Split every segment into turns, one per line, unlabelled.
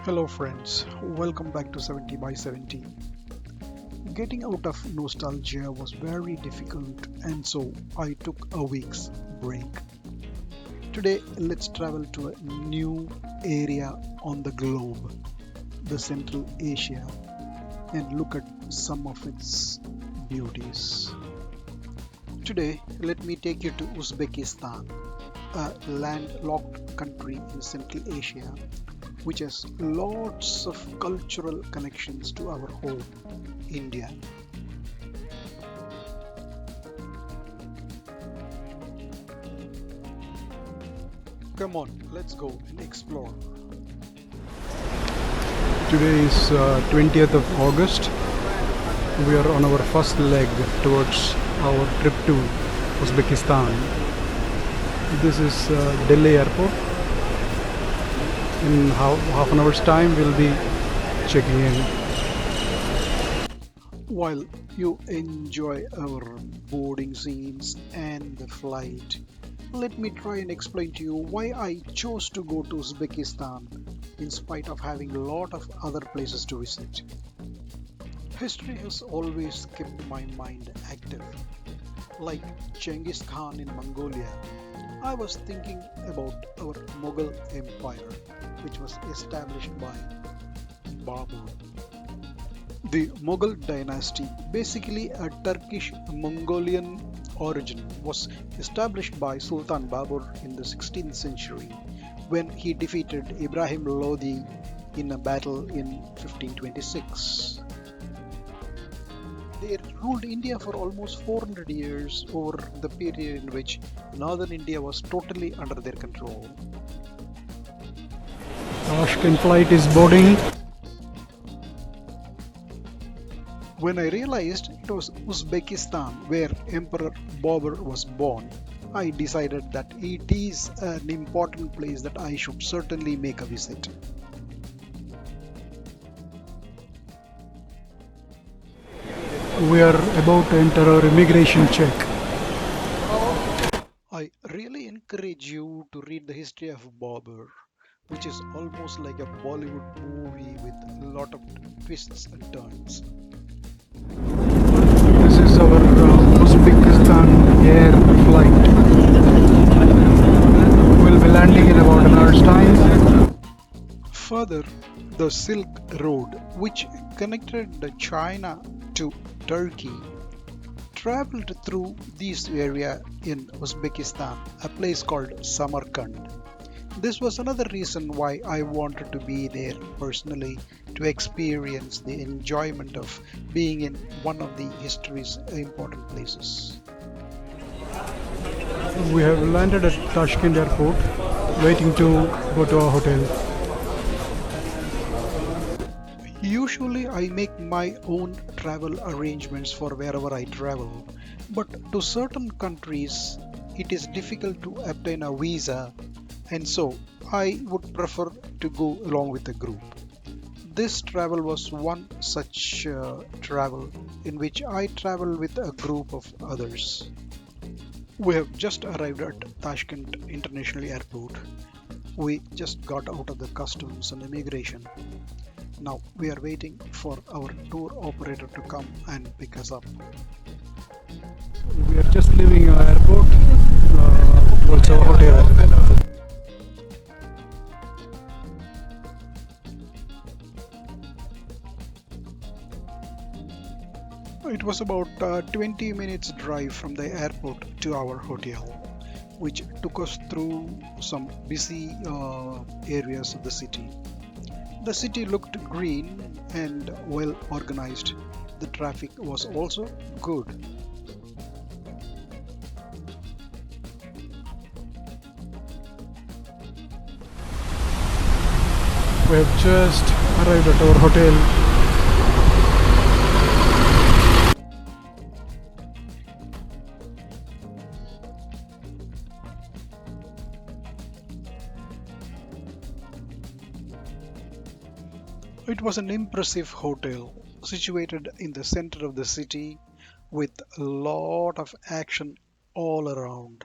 Hello friends, welcome back to 70 by 70. Getting out of nostalgia was very difficult and so I took a week's break. Today let's travel to a new area on the globe, the Central Asia, and look at some of its beauties. Today let me take you to Uzbekistan, a landlocked country in Central Asia which has lots of cultural connections to our home, India. Come on, let's go and explore.
Today is 20th of August. We are on our first leg towards our trip to Uzbekistan. This is Delhi airport. In half an hour's time we'll be checking in.
While you enjoy our boarding scenes and the flight, let me try and explain to you why I chose to go to Uzbekistan in spite of having a lot of other places to visit. History has always kept my mind active. Like Genghis Khan in Mongolia, I was thinking about our Mughal Empire, which was established by Babur. The Mughal dynasty, basically a Turkish Mongolian origin, was established by Sultan Babur in the 16th century when he defeated Ibrahim Lodi in a battle in 1526. They ruled India for almost 400 years over the period in which northern India was totally under their control.
Tashkent flight is boarding.
When I realized it was Uzbekistan where Emperor Babur was born, I decided that it is an important place that I should certainly make a visit.
We are about to enter our immigration check.
I really encourage you to read the history of Babur, which is almost like a Bollywood movie with a lot of twists and turns.
This is our Uzbekistan air flight. We'll be landing in about an hour's time.
Further, the Silk Road, which connected China to Turkey, traveled through this area in Uzbekistan, a place called Samarkand. This was another reason why I wanted to be there personally to experience the enjoyment of being in one of the history's important places.
We have landed at Tashkent airport, waiting to go to our hotel.
Usually, I make my own travel arrangements for wherever I travel, but to certain countries, it is difficult to obtain a visa, and so I would prefer to go along with a group. This travel was one such travel in which I travel with a group of others. We have just arrived at Tashkent International Airport. We just got out of the customs and immigration. Now we are waiting for our tour operator to come and pick us up.
We are just leaving our airport towards our hotel.
It was about 20 minutes drive from the airport to our hotel, which took us through some busy areas of the city. The city looked green and well organized. The traffic was also good.
We have just arrived at our hotel.
It was an impressive hotel situated in the center of the city with a lot of action all around.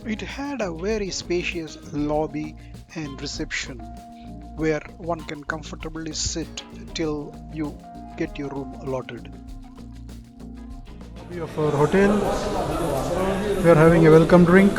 It had a very spacious lobby and reception where one can comfortably sit till you get your room allotted.
Lobby of our hotel. We are having a welcome drink.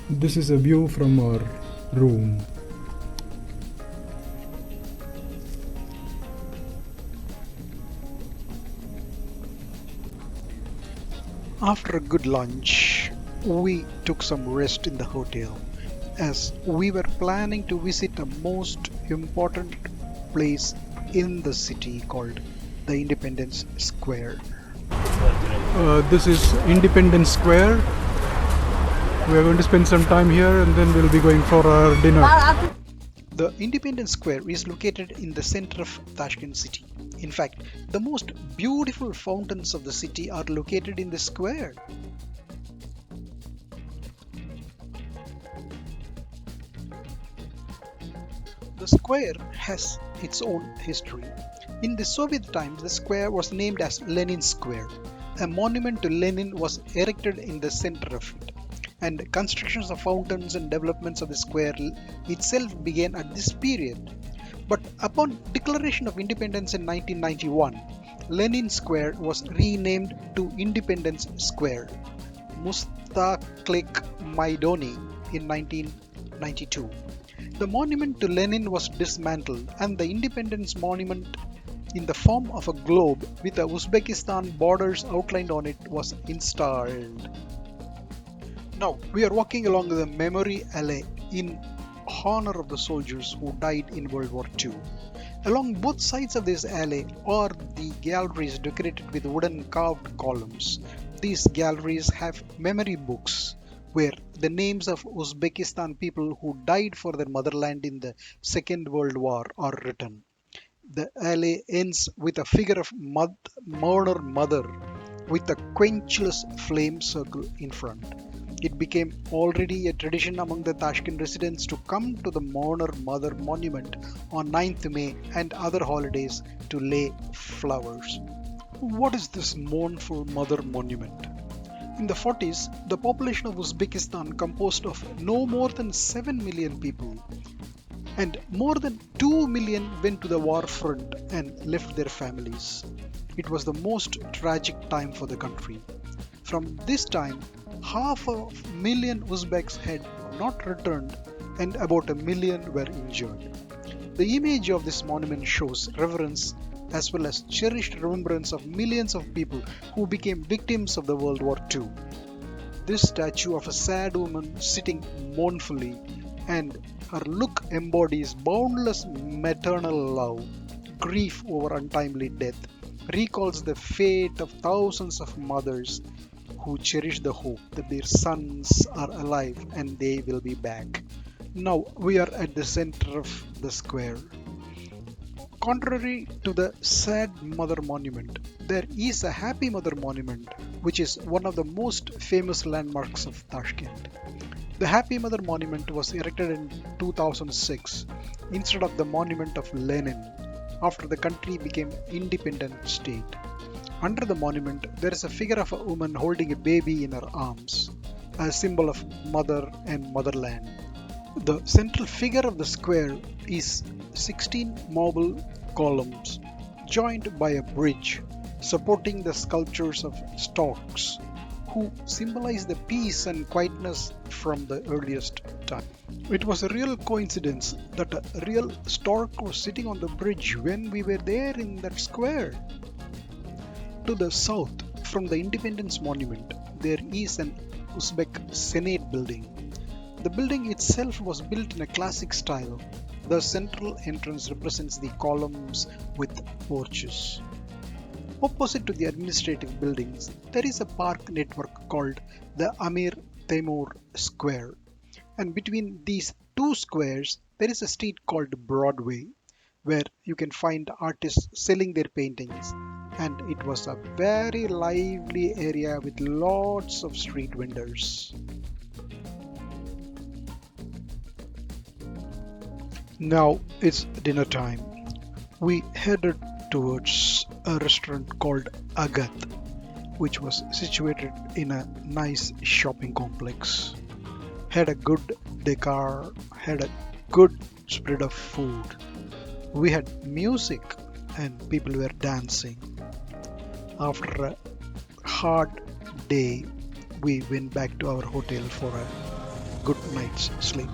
This is a view from our room.
After a good lunch, we took some rest in the hotel as we were planning to visit a most important place in the city called the Independence Square.
This is Independence Square. We are going to spend some time here and then we'll be going for our dinner.
The Independence Square is located in the center of Tashkent city. In fact, the most beautiful fountains of the city are located in the square. The square has its own history. In the Soviet times, the square was named as Lenin Square. A monument to Lenin was erected in the center of it, and constructions of fountains and developments of the square itself began at this period. But upon declaration of independence in 1991, Lenin Square was renamed to Independence Square, Mustaqillik Maidani in 1992. The monument to Lenin was dismantled and the Independence Monument in the form of a globe with the Uzbekistan borders outlined on it was installed. Now we are walking along the Memory Alley in honor of the soldiers who died in World War II. Along both sides of this alley are the galleries decorated with wooden carved columns. These galleries have memory books where the names of Uzbekistan people who died for their motherland in the Second World War are written. The alley ends with a figure of mourner mother with a quenchless flame circle in front. It became already a tradition among the Tashkent residents to come to the Mourner Mother monument on 9th May and other holidays to lay flowers. What is this mournful mother monument? In the 40s, the population of Uzbekistan composed of no more than 7 million people, and more than 2 million went to the war front and left their families. It was the most tragic time for the country. From this time, half a million Uzbeks had not returned and about a million were injured. The image of this monument shows reverence as well as cherished remembrance of millions of people who became victims of the World War II. This statue of a sad woman sitting mournfully and her look embodies boundless maternal love, grief over untimely death, recalls the fate of thousands of mothers who cherish the hope that their sons are alive and they will be back. Now we are at the center of the square. Contrary to the sad mother monument, there is a happy mother monument which is one of the most famous landmarks of Tashkent. The Happy Mother monument was erected in 2006 instead of the monument of Lenin after the country became independent state. Under the monument, there is a figure of a woman holding a baby in her arms, a symbol of mother and motherland. The central figure of the square is 16 marble columns joined by a bridge supporting the sculptures of storks who symbolize the peace and quietness from the earliest time. It was a real coincidence that a real stork was sitting on the bridge when we were there in that square. To the south from the Independence Monument, there is an Uzbek Senate building. The building itself was built in a classic style. The central entrance represents the columns with porches. Opposite to the administrative buildings, there is a park network called the Amir Temur Square. And between these two squares, there is a street called Broadway, where you can find artists selling their paintings. And it was a very lively area with lots of street vendors. Now it's dinner time. We headed towards a restaurant called Agat, which was situated in a nice shopping complex. Had a good decor, had a good spread of food. We had music and people were dancing. After a hard day, we went back to our hotel for a good night's sleep.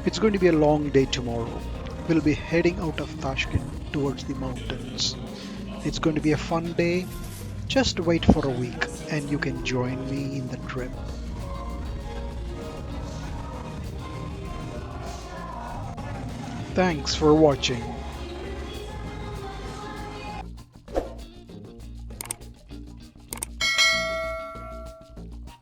It's going to be a long day tomorrow. We'll be heading out of Tashkent towards the mountains. It's going to be a fun day. Just wait for a week and you can join me in the trip. Thanks for watching.